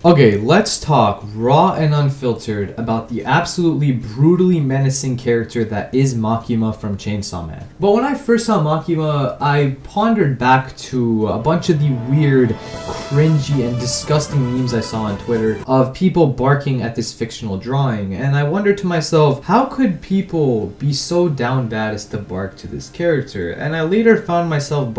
Okay, let's talk raw and unfiltered about the absolutely brutally menacing character that is Makima from Chainsaw Man. But when I first saw Makima, I pondered back to a bunch of the weird, cringy, and disgusting memes I saw on Twitter of people barking at this fictional drawing, and I wondered to myself, how could people be so down bad as to bark to this character? And I later found myself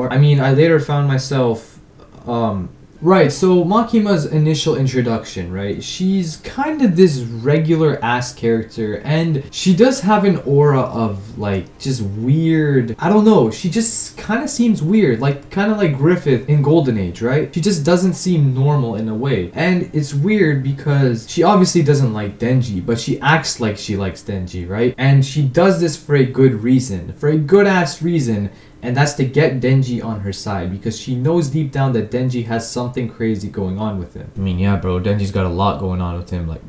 Right, so Makima's initial introduction, right? She's kind of this regular ass character, and she does have an aura of like just weird. I don't know, she just kind of seems weird, like kind of like Griffith in Golden Age, right? She just doesn't seem normal in a way. And it's weird because she obviously doesn't like Denji, but she acts like she likes Denji, right? And she does this for a good reason, for a good ass reason. And that's to get Denji on her side, because she knows deep down that Denji has something crazy going on with him. I mean, yeah, bro, Denji's got a lot going on with him. Like,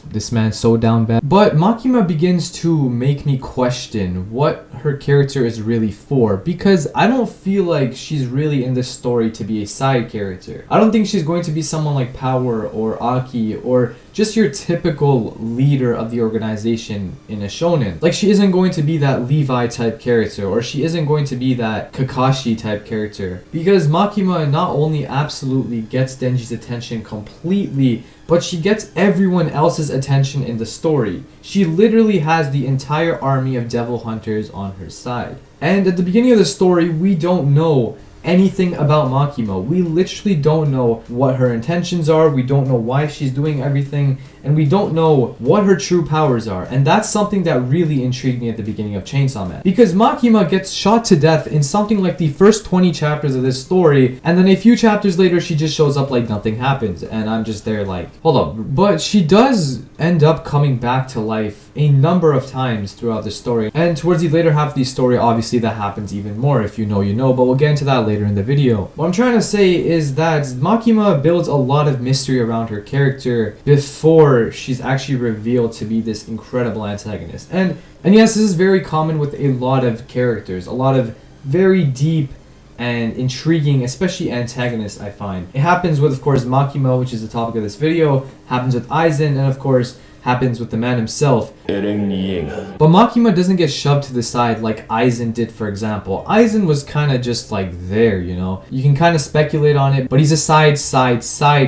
this man's so down bad. But Makima begins to make me question what her character is really for, because I don't feel like she's really in this story to be a side character. I don't think she's going to be someone like Power or Aki or just your typical leader of the organization in a shonen. Like, she isn't going to be that Levi type character, or she isn't going to be that Kakashi type character, because Makima not only absolutely gets Denji's attention completely, but she gets everyone else's attention in the story. She literally has the entire army of devil hunters on her side. And at the beginning of the story, we don't know anything about Makima. We literally don't know what her intentions are, we don't know why she's doing everything, and we don't know what her true powers are. And that's something that really intrigued me at the beginning of Chainsaw Man, because Makima gets shot to death in something like the first 20 chapters of this story, and then a few chapters later she just shows up like nothing happens, and I'm just there like, hold up. But she does end up coming back to life a number of times throughout the story, and towards the later half of the story, obviously that happens even more. If you know, you know, but we'll get into that later in the video. What I'm trying to say is that Makima builds a lot of mystery around her character before she's actually revealed to be this incredible antagonist. And yes, this is very common with a lot of characters, a lot of very deep and intriguing, especially antagonists, I find. It happens with, of course, Makima, which is the topic of this video, happens with Aizen, and of course happens with the man himself. But Makima doesn't get shoved to the side like Aizen did, for example. Aizen was kind of just like there, you know? You can kind of speculate on it, but he's a side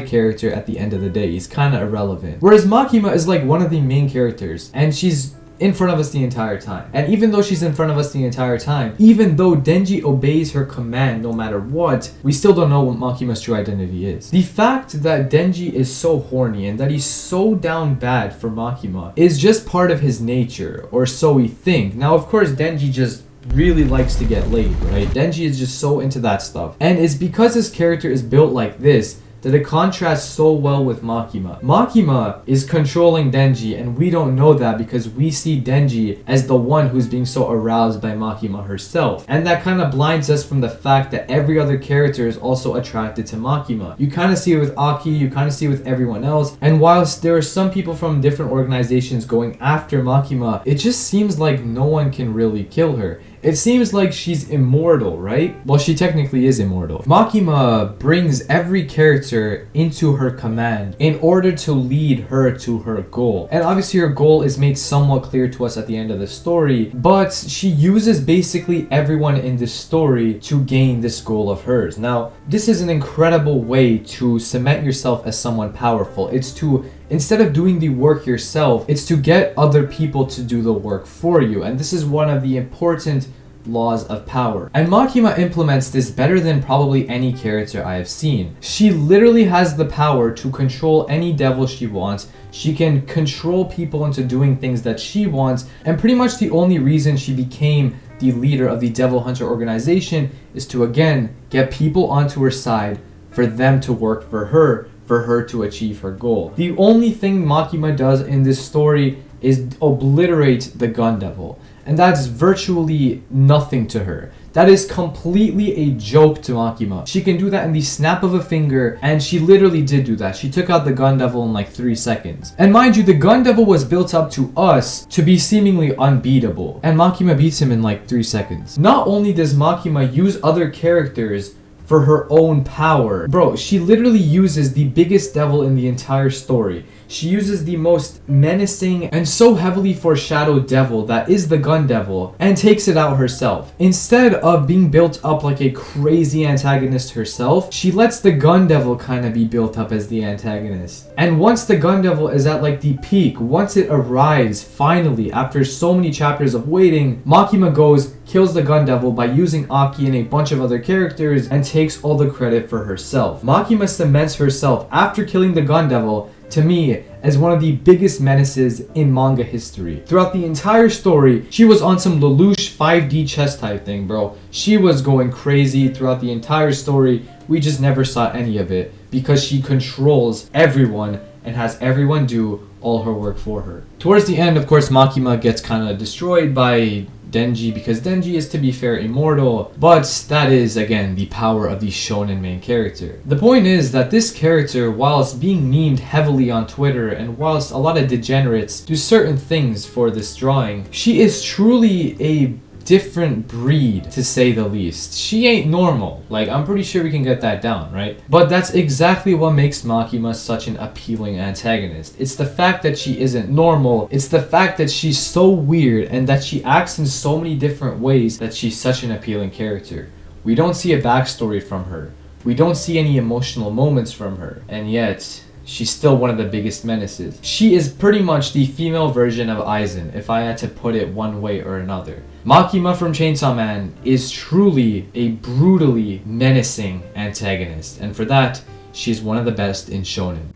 character at the end of the day. He's kind of irrelevant. Whereas Makima is like one of the main characters, and she's in front of us the entire time. And even though she's in front of us the entire time, even though Denji obeys her command no matter what, we still don't know what Makima's true identity is. The fact that Denji is so horny and that he's so down bad for Makima is just part of his nature, or so we think. Now, of course, Denji just really likes to get laid, right? Denji is just so into that stuff. And it's because his character is built like this that it contrasts so well with Makima. Makima is controlling Denji, and we don't know that because we see Denji as the one who's being so aroused by Makima herself. And that kind of blinds us from the fact that every other character is also attracted to Makima. You kind of see it with Aki, you kind of see it with everyone else, and whilst there are some people from different organizations going after Makima, it just seems like no one can really kill her. It seems like she's immortal, right? Well, she technically is immortal. Makima brings every character into her command in order to lead her to her goal. And obviously her goal is made somewhat clear to us at the end of the story, but she uses basically everyone in this story to gain this goal of hers. Now, this is an incredible way to cement yourself as someone powerful. It's to, instead of doing the work yourself, it's to get other people to do the work for you. And this is one of the important laws of power. And Makima implements this better than probably any character I have seen. She literally has the power to control any devil she wants. She can control people into doing things that she wants. And pretty much the only reason she became the leader of the Devil Hunter organization is to, again, get people onto her side, for them to work for her to achieve her goal. The only thing Makima does in this story is obliterate the Gun Devil. And that's virtually nothing to her. That is completely a joke to Makima. She can do that in the snap of a finger, and she literally did do that. She took out the Gun Devil in like 3 seconds. And mind you, the Gun Devil was built up to us to be seemingly unbeatable, and Makima beats him in like 3 seconds. Not only does Makima use other characters for her own power. Bro, she literally uses the biggest devil in the entire story. She uses the most menacing and so heavily foreshadowed devil that is the gun devil and takes it out herself. Instead of being built up like a crazy antagonist herself, she lets the gun devil kind of be built up as the antagonist. And once the gun devil is at like the peak, once it arrives finally after so many chapters of waiting, Makima goes, kills the gun devil by using Aki and a bunch of other characters and takes all the credit for herself. Makima cements herself after killing the gun devil, to me, as one of the biggest menaces in manga history. Throughout the entire story, she was on some Lelouch 5D chess type thing, bro. She was going crazy throughout the entire story. We just never saw any of it because she controls everyone and has everyone do all her work for her. Towards the end, of course, Makima gets kind of destroyed by Denji because Denji is, to be fair, immortal, but that is, again, the power of the shonen main character. The point is that this character, whilst being memed heavily on Twitter and whilst a lot of degenerates do certain things for this drawing, she is truly a different breed, to say the least. She ain't normal. Like, I'm pretty sure we can get that down, right? But that's exactly what makes Makima such an appealing antagonist. It's the fact that she isn't normal. It's the fact that she's so weird and that she acts in so many different ways that she's such an appealing character. We don't see a backstory from her. We don't see any emotional moments from her. And yet, she's still one of the biggest menaces. She is pretty much the female version of Aizen, if I had to put it one way or another. Makima from Chainsaw Man is truly a brutally menacing antagonist, and for that, she's one of the best in shonen.